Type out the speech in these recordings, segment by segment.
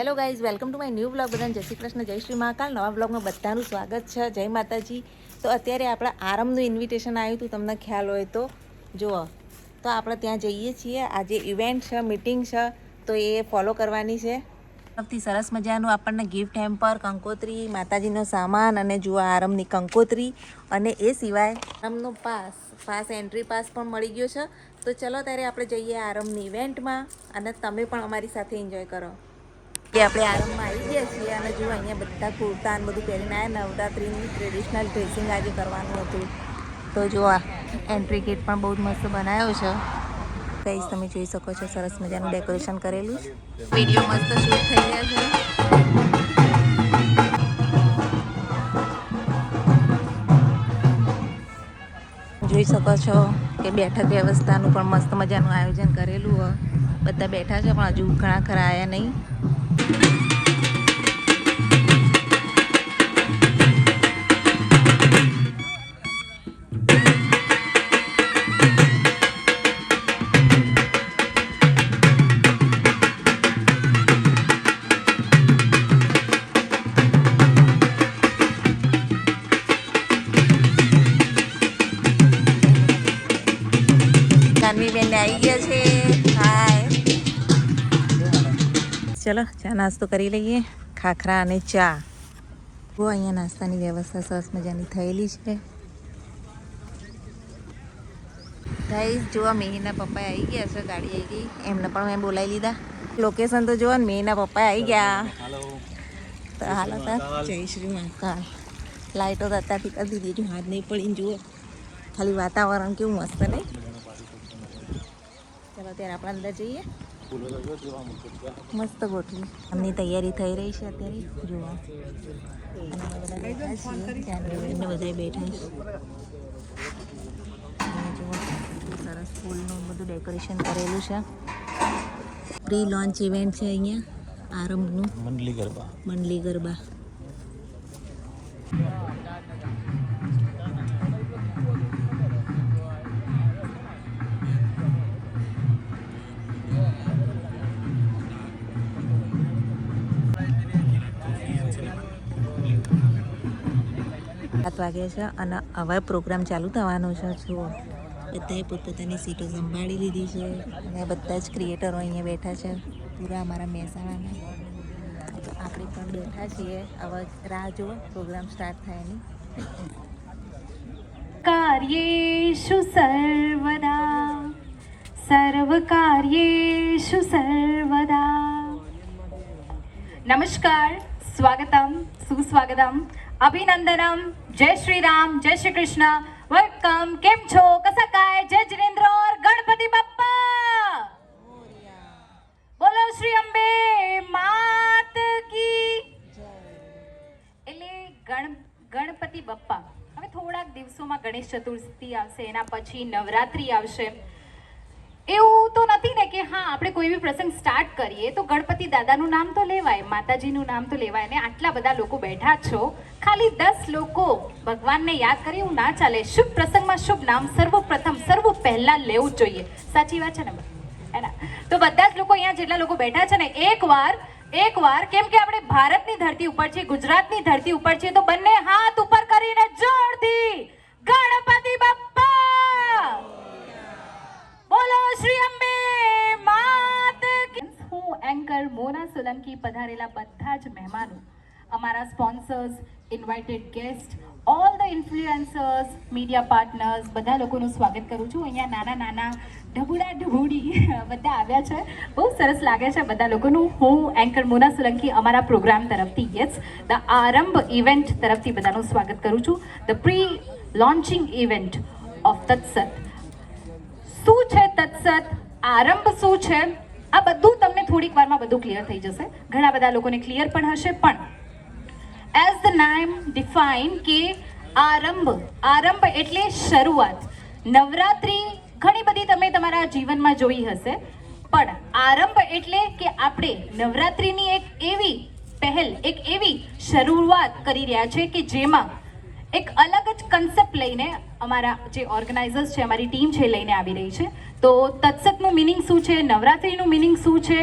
Hello guys, welcome to my new vlog. બધાને જય શ્રી કૃષ્ણ, જય શ્રી મહાકાલ. નવા વ્લોગમાં બધાનું સ્વાગત છે. જય માતાજી. તો અત્યારે આપણા આરંભનું ઇન્વિટેશન આવ્યું હતું, તમને ખ્યાલ હોય તો જુઓ. તો આપણે ત્યાં જઈએ છીએ. આજે ઇવેન્ટ છે, મિટિંગ છે, તો એ ફોલો કરવાની છે. સૌથી સરસ મજાનું આપણને ગિફ્ટ હેમ્પર, કંકોત્રી, માતાજીનો સામાન અને જુઓ આરંભની કંકોત્રી અને એ સિવાય આરંભનો પાસ એન્ટ્રી પાસ પણ મળી ગયો છે. તો ચલો ત્યારે આપણે જઈએ આરંભની ઇવેન્ટમાં અને તમે પણ અમારી સાથે એન્જોય કરો. કે આપણે આરંભમાં આવી ગયા છીએ અને જુઓ અહીંયા બધા કુર્તા ને બધું પહેરીને આવ્યા. નવરાત્રિની ટ્રેડિશનલ ડ્રેસિંગ આજે કરવાનું હતું. તો જુઓ એન્ટ્રી ગેટ પણ બહુ જ મસ્ત બનાવ્યો છે. ગાઈસ તમે જોઈ શકો છો, સરસ મજાનું ડેકોરેશન કરેલું છે. વિડીયો મસ્ત શૂટ થઈ રહ્યા છે. જોઈ શકો છો કે બેઠક વ્યવસ્થાનું પણ મસ્ત મજાનું આયોજન કરેલું હોય. બધા બેઠા છે પણ હજુ ઘણા ખરા આવ્યા નહીં. બેન આવી ગયા છે. હાય, ચલો ચા નાસ્તો કરી લઈએ. ખાખરા અને ચા. જો અહીંયા નાસ્તાની વ્યવસ્થા સરસ મજાની થયેલી છે. ગાઈસ જુઓ મિહિરના પપ્પા આવી ગયા છે. ગાડી આવી ગઈ, એમને પણ મેં બોલાવી લીધા. લોકેશન તો જુઓ ને, મિહિના પપ્પા આવી ગયા. તો હાલો તાર જય શ્રી મહાકાલ. લાઈટો તો અત્યારથી કરી દીધી, હાથ નહીં પડીને જુઓ ખાલી વાતાવરણ કેવું મસ્ત નહીં. ચલો ત્યારે આપણે અંદર જઈએ. મસ્ત ગોઠવી એમની તૈયારી થઈ રહી છે અત્યારે જુઓ. અને બધા બેઠા છે. જુઓ સરસ ફૂલનું બધું ડેકોરેશન કરેલું છે. પ્રી લોન્ચ ઇવેન્ટ છે અહીંયા આરંભનું. મંડલી ગરબા. વાગે છે અને હવે પ્રોગ્રામ ચાલુ થવાનો છે. જુઓ બધાએ પોતપોતાની સીટો સંભાળી લીધી છે અને બધા જ ક્રિએટરો અહીંયા બેઠા છે. પૂરા અમારા મહેસાણાના. આપણે પણ બેઠા છીએ. હવે રાહ જુઓ પ્રોગ્રામ સ્ટાર્ટ થાય એની. કાર્યેષુ સર્વદા સર્વ કાર્યેષુ સર્વદા. નમસ્કાર, સ્વાગતમ, સુસ્વાગતમ, અભિનંદનમ. જય શ્રી રામ, જય શ્રી કૃષ્ણ, વેલકમ. કેમ છો? કસા કાય? જય જિનેન્દ્ર ઓર ગણપતિ બાપ્પા. બોલો શ્રી અંબે માત કી. એટલે ગણપતિ બાપ્પા. હવે થોડાક દિવસોમાં ગણેશ ચતુર્થી આવશે, એના પછી નવરાત્રી આવશે. એવું તો નથી ને કે હા આપણે કોઈ બી પ્રસંગ સ્ટાર્ટ કરીએ તો ગણપતિ દાદાનું નામ તો લેવાય, માતાજીનું નામ તો લેવાય. ને આટલા બધા લોકો બેઠા છો, ખાલી 10 લોકો ભગવાનને યાદ કરે એવું ના ચાલે. શુભ પ્રસંગમાં શુભ નામ સર્વપ્રથમ સર્વ પહેલા લેવું જ જોઈએ. સાચી વાત છે ને એના? તો બધા જ લોકો અહીંયા જેટલા લોકો બેઠા છે ને, એકવાર કેમ કે આપણે ભારતની ધરતી ઉપર છે, ગુજરાતની ધરતી ઉપર છે, તો બંને હાથ ઉપર કરીને જોરથી ગણપતિ બાપ્પા બોલો શ્રી અંબે માત કી. હું એન્કર મોના સોલંકી પધારેલા બધા જ મહેમાનો, અમારા sponsors, invited guest, all the influencers, media partners, બધા લોકોનું સ્વાગત કરું છું. અહીંયા નાના ઢબુડી બધા આવ્યા છે. બહુ સરસ લાગે છે બધા લોકોનું. હું એન્કર મોના સોલંકી અમારા પ્રોગ્રામ તરફથી, યસ ધ આરંભ ઇવેન્ટ તરફથી બધાનું સ્વાગત કરું છું. The pre launching event of Tatsat. શું છે તત્સત, આરંભ શું છે, આ બધું તમને થોડીક વારમાં બધું ક્લિયર થઈ જશે. ઘણા બધા લોકોને ક્લિયર પણ હશે. પણ એઝ ધ નેમ ડિફાઇન કે આરંભ એટલે શરૂઆત. નવરાત્રી ઘણી બધી તમે તમારા જીવનમાં જોઈ હશે, પણ આરંભ એટલે કે આપણે નવરાત્રીની એક એવી પહેલ, એક એવી શરૂઆત કરી રહ્યા છે કે જેમાં એક અલગ જ કન્સેપ્ટ લઈને અમારા જે ઓર્ગેનાઇઝર્સ છે, અમારી ટીમ છે, લઈને આવી રહી છે. તો તત્સતનું મિનિંગ શું છે, નવરાત્રિનું મિનિંગ શું છે,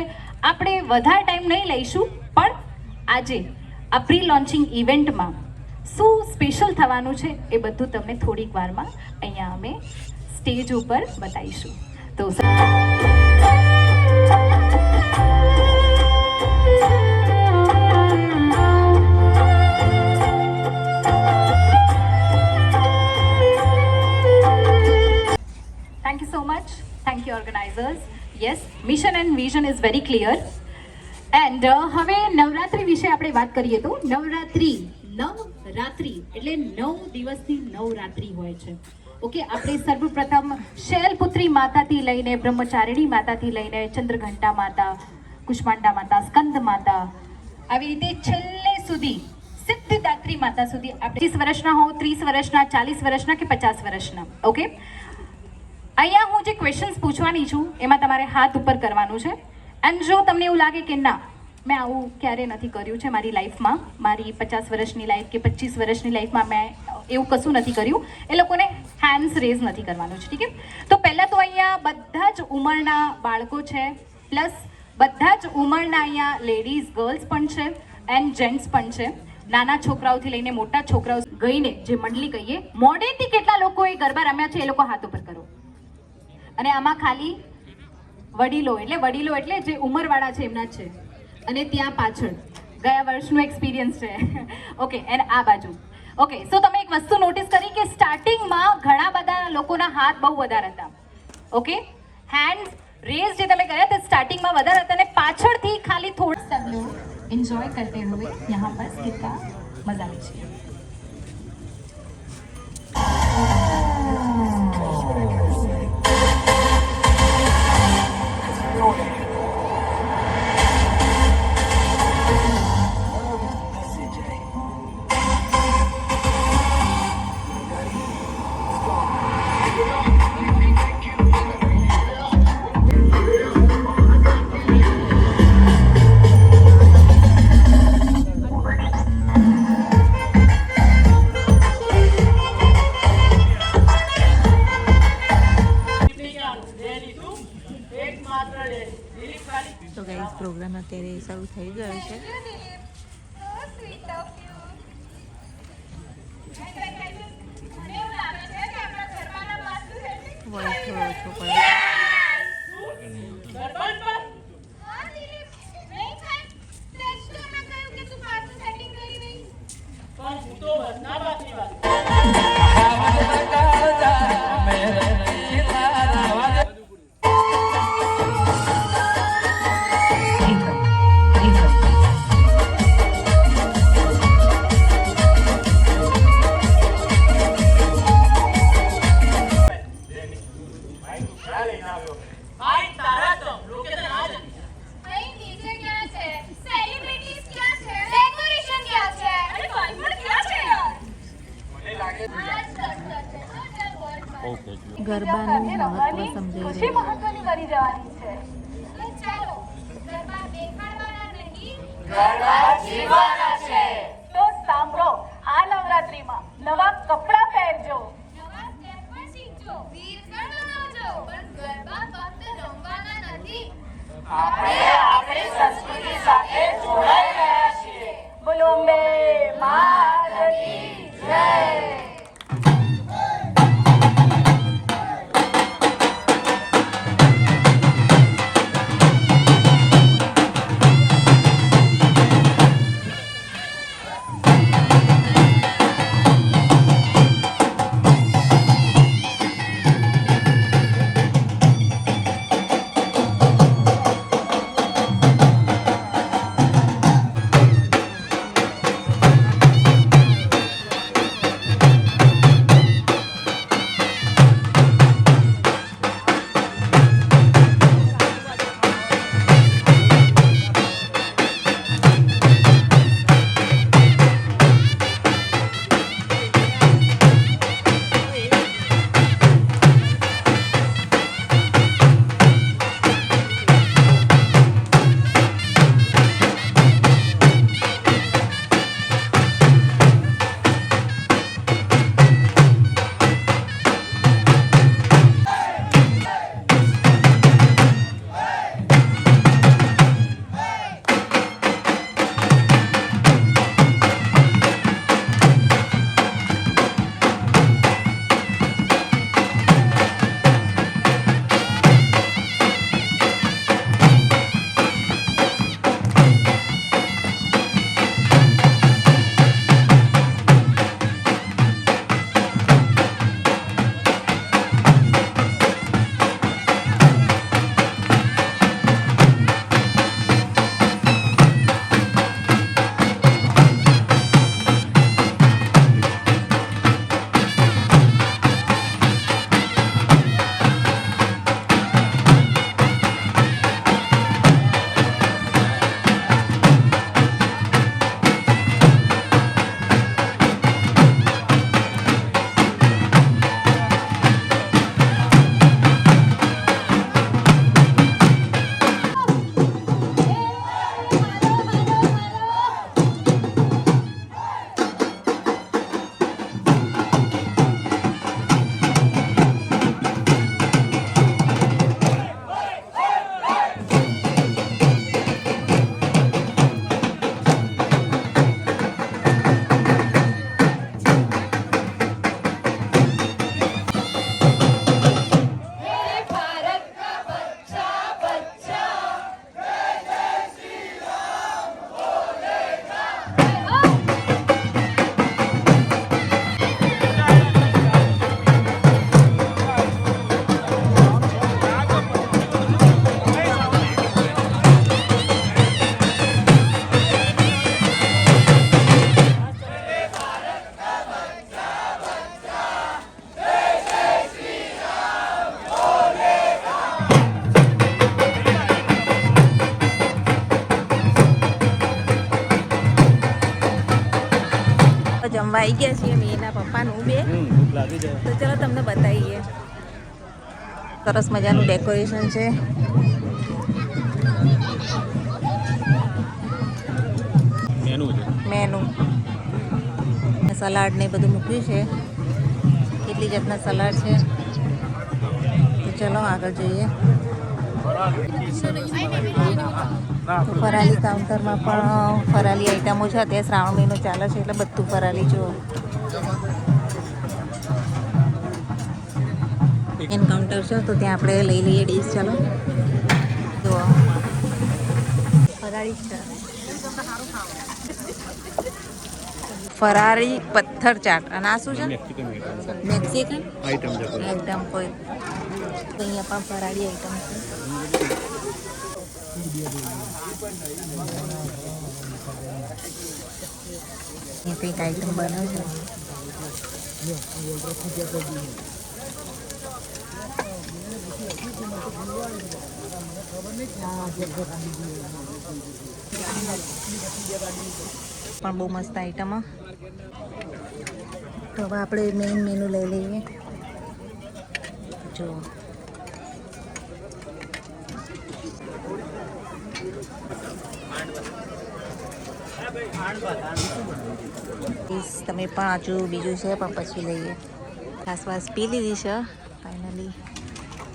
આપણે વધારે ટાઈમ નહીં લઈશું, આજે આ પ્રી લોન્ચિંગ ઇવેન્ટમાં શું સ્પેશિયલ થવાનું છે એ બધું તમને થોડીક વારમાં અહીંયા અમે સ્ટેજ ઉપર બતાવીશું. તો thank you so much. Thank you organizers. Yes, mission and vision is very clear. And હવે નવરાત્રી વિશે આપણે વાત કરીએ તો નવરાત્રી એટલે 9 દિવસની નવરાત્રી હોય છે. ઓકે, આપણે સર્વપ્રથમ શૈલપુત્રી માતાથી લઈને બ્રહ્મચારિણી માતાથી લઈને ચંદ્રઘંટા માતા, કુષ્માંડા માતા, સ્કંદ માતા, આવી રીતે છેલ્લે સુધી સિદ્ધિદાત્રી માતા સુધી આપણે 30 વર્ષના હો, 30 વર્ષના, 40 વર્ષના કે 50 વર્ષના. ઓકે, અહીંયા હું જે ક્વેશ્ચન્સ પૂછવાની છું એમાં તમારે હાથ ઉપર કરવાનું છે. એન્ડ જો તમને એવું લાગે કે ના, મેં આવું ક્યારે નથી કર્યું છે મારી લાઈફમાં, મારી 50 વર્ષની લાઈફ કે 25 વર્ષની લાઈફમાં મેં એવું કશું નથી કર્યું, એ લોકોને હેન્ડ્સ રેઝ નથી કરવાનું છે. ઠીક છે? તો પહેલાં તો અહીંયા બધા જ ઉંમરના બાળકો છે, પ્લસ બધા જ ઉંમરના અહીંયા લેડીઝ, ગર્લ્સ પણ છે એન્ડ જેન્ટ્સ પણ છે. નાના છોકરાઓથી લઈને મોટા છોકરાઓ ગઈને જે મંડળી કહીએ, મોડેથી કેટલા લોકોએ ગરબા રમ્યા છે એ લોકો હાથ ઉપર કરો. અને આમાં ખાલી વડીલો એટલે જે ઉંમરવાળા છે એમના જ છે. અને ત્યાં પાછળ ગયા વર્ષનું એક્સપિરિયન્સ છે. ઓકે, અને આ બાજુ. ઓકે, સો તમે એક વસ્તુ નોટિસ કરી કે સ્ટાર્ટિંગમાં ઘણા બધા લોકોના હાથ બહુ વધારે હતા. ઓકે, હેન્ડ રેઝ જે તમે કર્યા તે સ્ટાર્ટિંગમાં વધારે હતા અને પાછળથી ખાલી થોડા सब लोग एंजॉय करते हुए यहाँ पर कितना मजा लीजिए. તો ગાઈઝ પ્રોગ્રામ અત્યારે શરૂ થઈ ગયો છે. વોઇસ થોડો ઓછો પડે. ગરબાનું મહત્વ સમજાઈ રહ્યું. મહત્વની કરી જવાની છે. ચાલો, ગરબા દેખાડવાના નહીં, ગરબા જીવવાના છે. તો સાંભળો, આ નવરાત્રીમાં નવા કપડાં પહેરજો, નવા સ્ટેપ પણ શીખજો, વીર પણ બનાવજો, પણ ગરબા ફક્ત રમવાના નથી, આપણે આપણી સંસ્કૃતિ સાથે જોડાઈ રહ્યા છીએ. બોલો અંબે માત કી જય. જમવા આવી ગયા છીએ મેં એના પપ્પાનું બે ભૂખ લાગી જાય. તો ચલો તમને બતાવીએ. સરસ મજાનું ડેકોરેશન છે. મેનુ છે. મેનુ સલાડ ને બધું મૂક્યું છે. કેટલી જાતના સલાડ છે. તો ચલો આગળ જોઈએ. તો ફરાળી કાઉન્ટરમાં પણ ફરાળી આઈટમો છે. અત્યારે શ્રાવણ મહિનો ચાલે છે એટલે બધું ફરાળી જુઓ. એન કાઉન્ટર છે તો ત્યાં આપણે લઈ લઈએ ડીશ. ચાલો જુઓ ફરાળી છે. ફરાળી પથ્થર ચાટ. અને આ શું છે? મેક્સિકન મેક્સિકન આઈટમ છે કોઈ. આઈટમ કોઈ. તો અહીંયા પણ ફરાળી આઈટમ છે. અહીંયા કંઈક આઈટમ બને છે. પણ બહુ મસ્ત આઈટમ. તો હવે આપણે મેઇન મેનુ લઈ લઈએ. જો તમે પણ હજુ બીજું છે પણ પછી લઈએ. આસપાસ પી લીધી છે ફાઇનલી.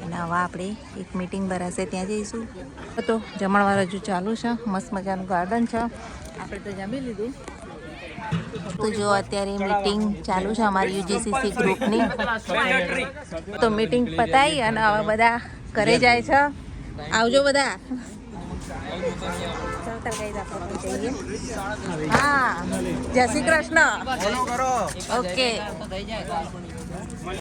અને હવે આપણે એક મીટિંગ ભરાશે ત્યાં જઈશું. તો જમણવાર હજુ ચાલુ છે. મસ્ત મજાનું ગાર્ડન છે. આપણે તો જમી લીધું. તો જો અત્યારે મીટિંગ ચાલુ છે અમારી યુજીસીસી ગ્રુપની. તો મીટિંગ પતાવી અને હવે બધા ઘરે જાય છે. આવજો બધા. હા, જય શ્રી કૃષ્ણ. ઓકે.